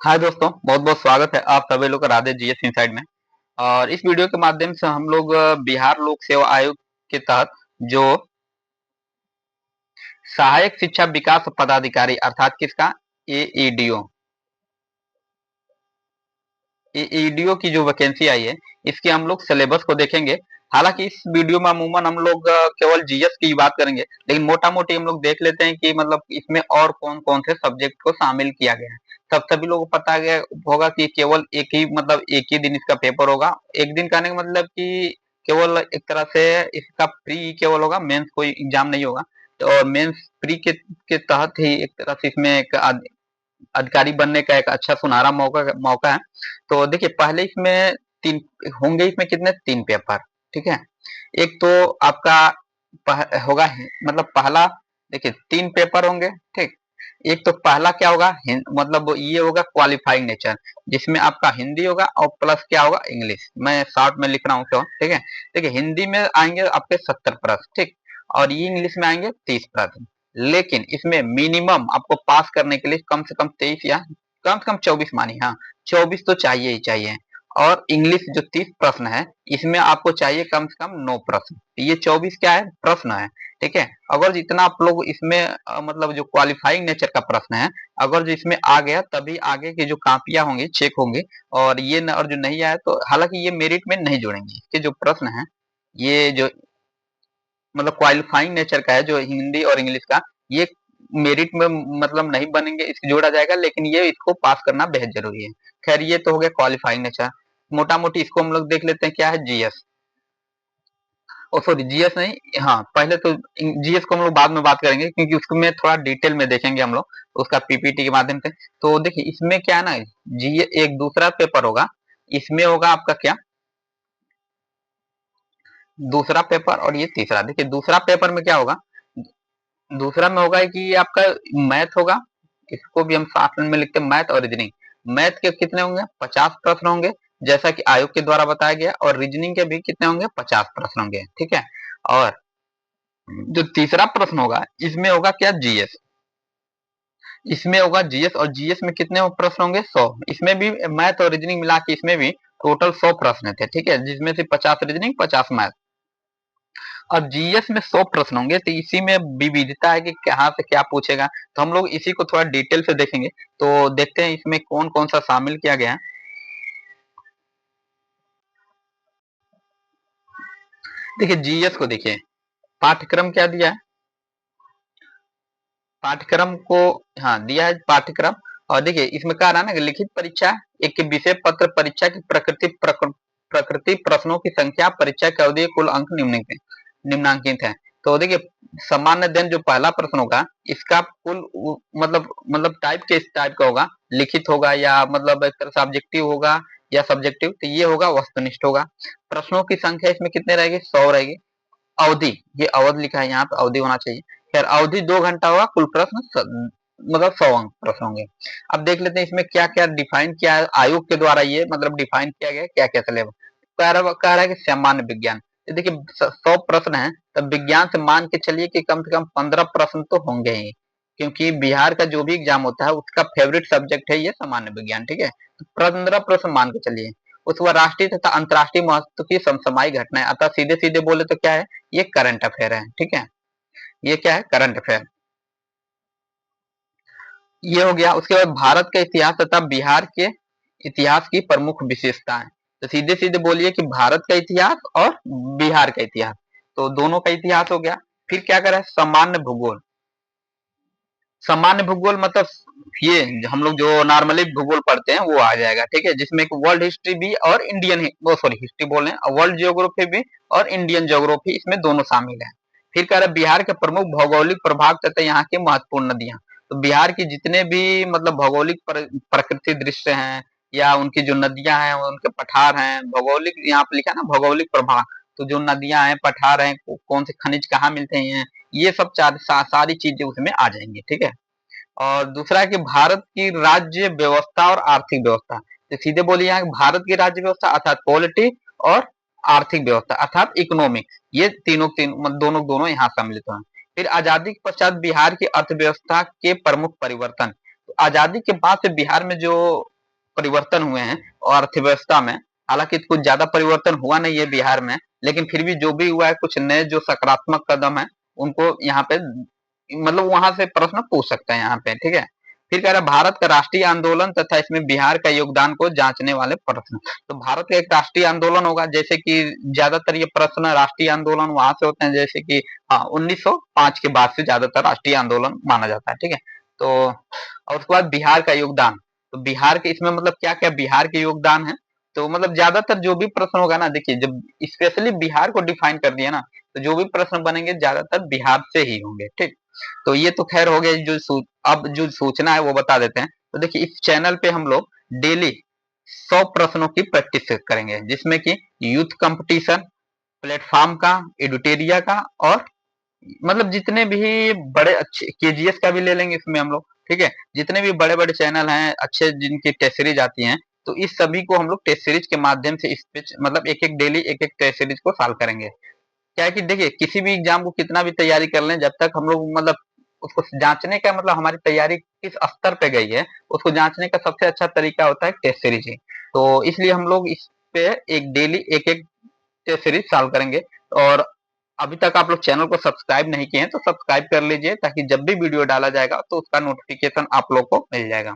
हाय दोस्तों, बहुत बहुत स्वागत है आप सभी लोग का राधे जीएस इनसाइड में। और इस वीडियो के माध्यम से हम लोग बिहार लोक सेवा आयोग के तहत जो सहायक शिक्षा विकास पदाधिकारी अर्थात किसका एईडीओ एईडीओ की जो वैकेंसी आई है, इसके हम लोग सिलेबस को देखेंगे। हालांकि इस वीडियो में अमूमन हम लोग केवल जीएस की बात करेंगे, लेकिन मोटा मोटी हम लोग देख लेते हैं कि मतलब इसमें और कौन कौन से सब्जेक्ट को शामिल किया गया है। सभी लोगों को पता गया होगा कि केवल एक ही दिन इसका पेपर होगा। एक दिन कहने का मतलब कि केवल एक तरह से इसका प्री केवल होगा, मेंस कोई एग्जाम नहीं होगा। तो मेंस प्री के तहत ही एक तरह से इसमें एक अधिकारी बनने का एक अच्छा सुनहरा मौका मौका है। तो देखिए, पहले इसमें तीन होंगे, इसमें कितने तीन पेपर। ठीक है, एक तो आपका होगा मतलब पहला, देखिए तीन पेपर होंगे। ठीक, एक तो पहला क्या होगा, मतलब ये होगा क्वालिफाइंग नेचर, जिसमें आपका हिंदी होगा और प्लस क्या होगा, इंग्लिश। मैं शॉर्ट में लिख रहा हूँ क्यों, ठीक है। देखिए, हिंदी में आएंगे आपके 70 प्रश्न, ठीक, और ये इंग्लिश में आएंगे 30 प्रश्न। लेकिन इसमें मिनिमम आपको पास करने के लिए कम से कम 23 या कम से कम 24 मानिए, हाँ 24 तो चाहिए ही चाहिए। और इंग्लिश जो 30 प्रश्न है, इसमें आपको चाहिए कम से कम 9 प्रश्न। ये 24 क्या है, प्रश्न है। ठीक है, अगर जितना आप लोग इसमें मतलब जो क्वालिफाइंग नेचर का प्रश्न है, अगर जो इसमें आ गया तभी आगे की जो कापियां होंगी चेक होंगी। और ये और जो नहीं आया तो हालांकि ये मेरिट में नहीं जोड़ेंगे। इसके जो प्रश्न है, ये जो मतलब क्वालिफाइंग नेचर का है, जो हिंदी और इंग्लिश का, ये मेरिट में मतलब नहीं बनेंगे, इसको जोड़ा जाएगा, लेकिन ये इसको पास करना बेहद जरूरी है। खैर, ये तो हो गया क्वालिफाइंग नेचर। मोटा मोटी इसको हम लोग देख लेते हैं क्या है, जीएस। ओ सॉरी, जीएस नहीं, हाँ पहले तो जीएस को हम लोग बाद में बात करेंगे, क्योंकि उसको में थोड़ा डिटेल में देखेंगे हम लोग उसका पीपीटी के माध्यम से। तो देखिए, इसमें क्या है ना, जी एक दूसरा पेपर होगा, इसमें होगा आपका क्या, दूसरा पेपर, और ये तीसरा। देखिए, दूसरा पेपर में क्या होगा, दूसरा में होगा कि ये आपका मैथ होगा। इसको भी हम साथ में लिखते हैं, मैथ और रीजनिंग। मैथ के कितने होंगे, 50 प्रश्न होंगे, जैसा कि आयोग के द्वारा बताया गया। और रीजनिंग के भी कितने होंगे, 50 प्रश्न होंगे। ठीक है, और जो तीसरा प्रश्न होगा, इसमें होगा क्या, जीएस। इसमें होगा जीएस, और जीएस में कितने प्रश्न होंगे, 100। इसमें भी मैथ और रीजनिंग मिला के इसमें भी टोटल 100 प्रश्न थे। ठीक है, जिसमें से 50 रीजनिंग, 50 मैथ। अब जीएस में 100 प्रश्न होंगे, तो इसी में विविधता है कि कहाँ से क्या पूछेगा। तो हम लोग इसी को थोड़ा डिटेल से देखेंगे। तो देखते हैं इसमें कौन कौन सा शामिल किया गया है। देखिए, जीएस को देखिए, पाठ्यक्रम क्या दिया है, पाठ्यक्रम को, हाँ दिया है पाठ्यक्रम। और देखिए, इसमें कह रहा है ना कि लिखित परीक्षा, एक विषय पत्र परीक्षा की प्रकृति प्रश्नों की संख्या, परीक्षा की अवधि, कुल अंक निम्नांकित है। तो देखिए, सामान्य अध्ययन जो पहला प्रश्न होगा, इसका कुल मतलब टाइप के इस टाइप का होगा, लिखित होगा या मतलब एक तरह से ऑब्जेक्टिव होगा या सब्जेक्टिव। तो ये होगा वस्तुनिष्ठ होगा। प्रश्नों की संख्या इसमें कितने रहेगी, 100 रहेगी। अवधि, ये अवधि लिखा है यहाँ पे, अवधि होना चाहिए। खैर, अवधि 2 घंटा होगा। कुल प्रश्न मतलब 100 अंक प्रश्न होंगे। अब देख लेते हैं इसमें क्या क्या डिफाइन किया है आयोग के द्वारा, ये मतलब डिफाइन किया गया है क्या क्या सिलेबस। कह रहा है कि सामान्य विज्ञान। तो देखिए, 100 प्रश्न है, तब विज्ञान से मान के चलिए कि कम से कम 15 प्रश्न तो होंगे ही, क्योंकि बिहार का जो भी एग्जाम होता है उसका फेवरेट सब्जेक्ट है ये सामान्य विज्ञान। ठीक है, तो 15 प्रश्न मान के चलिए। उसके बाद राष्ट्रीय तथा अंतर्राष्ट्रीय महत्व की समसामयिक घटनाएं, अतः सीधे सीधे बोले तो क्या है, ये करंट अफेयर है। ठीक है, ये क्या है, करंट अफेयर, ये हो गया। उसके बाद भारत का इतिहास तथा बिहार के इतिहास की प्रमुख विशेषताएं। तो सीधे सीधे बोलिए कि भारत का इतिहास और बिहार का इतिहास, तो दोनों का इतिहास हो गया। फिर क्या करें, सामान्य भूगोल। सामान्य भूगोल मतलब ये हम लोग जो नॉर्मली भूगोल पढ़ते हैं वो आ जाएगा। ठीक है, जिसमें वर्ल्ड हिस्ट्री भी और इंडियन, वो सॉरी हिस्ट्री बोल रहे हैं, वर्ल्ड जियोग्राफी भी और इंडियन जियोग्राफी, इसमें दोनों शामिल है। फिर कह रहे हैं बिहार के प्रमुख भौगोलिक प्रभाव तथा यहाँ की महत्वपूर्ण नदियां। तो बिहार की जितने भी मतलब भौगोलिक प्रकृति दृश्य हैं, या उनकी जो नदियां हैं, उनके पठार हैं, भौगोलिक यहाँ पे लिखा है ना, भौगोलिक प्रभाव। तो जो नदियां हैं, पठार हैं, कौन से खनिज कहाँ मिलते हैं, ये सब सारी चीजें उसमें आ जाएंगी। ठीक है, और दूसरा है कि भारत की राज्य व्यवस्था और आर्थिक व्यवस्था। तो सीधे बोलिए यहाँ भारत की राज्य व्यवस्था अर्थात पॉलिटी, और आर्थिक व्यवस्था अर्थात इकोनॉमिक्स, ये तीन दोनों दोनों यहाँ सम्मिलित हैं। फिर आजादी के पश्चात बिहार की अर्थव्यवस्था के प्रमुख परिवर्तन। तो आजादी के बाद से बिहार में जो परिवर्तन हुए हैं और अर्थव्यवस्था में। हालांकि कुछ ज्यादा परिवर्तन हुआ नहीं है बिहार में, लेकिन फिर भी जो भी हुआ है, कुछ नए जो सकारात्मक कदम है उनको यहाँ पे मतलब वहां से प्रश्न पूछ सकते हैं यहाँ पे, ठीक है। फिर कह रहा है भारत का राष्ट्रीय आंदोलन तथा इसमें बिहार का योगदान को जांचने वाले प्रश्न। तो भारत का एक राष्ट्रीय आंदोलन होगा, जैसे कि ज्यादातर ये प्रश्न राष्ट्रीय आंदोलन वहां से होते हैं, जैसे कि 1905 के बाद से ज्यादातर राष्ट्रीय आंदोलन माना जाता है, ठीक है। तो और उसके बाद बिहार का योगदान, तो बिहार के इसमें मतलब क्या क्या बिहार के योगदान है। तो मतलब ज्यादातर जो भी प्रश्न होगा ना, देखिए जब स्पेशली बिहार को डिफाइन कर दिया ना, तो जो भी प्रश्न बनेंगे ज्यादातर बिहार से ही होंगे, ठीक। तो ये तो खैर हो गया, अब जो सूचना है वो बता देते हैं। तो देखिए इस चैनल पे हम लोग डेली 100 प्रश्नों की प्रैक्टिस करेंगे, जिसमें कि यूथ कंपटीशन, प्लेटफॉर्म का, एडुटेरिया का, और मतलब जितने भी बड़े अच्छे केजीएस का भी ले लेंगे इसमें हम लोग, ठीक है। जितने भी बड़े बड़े चैनल हैं अच्छे, जिनकी टेस्ट सीरीज आती हैं, तो इस सभी को हम लोग टेस्ट सीरीज के माध्यम से इस पे मतलब एक एक डेली एक एक टेस्ट सीरीज को सॉल्व करेंगे। क्या है कि देखिए किसी भी एग्जाम को कितना भी तैयारी कर लें, जब तक हम लोग मतलब उसको जांचने का मतलब हमारी तैयारी किस स्तर पे गई है, उसको जांचने का सबसे अच्छा तरीका होता है टेस्ट सीरीज ही। तो इसलिए हम लोग इस पे एक डेली एक एक टेस्ट सीरीज सॉल्व करेंगे। और अभी तक आप लोग चैनल को सब्सक्राइब नहीं किए हैं तो सब्सक्राइब कर लीजिए, ताकि जब भी वीडियो डाला जाएगा तो उसका नोटिफिकेशन आप लोग को मिल जाएगा।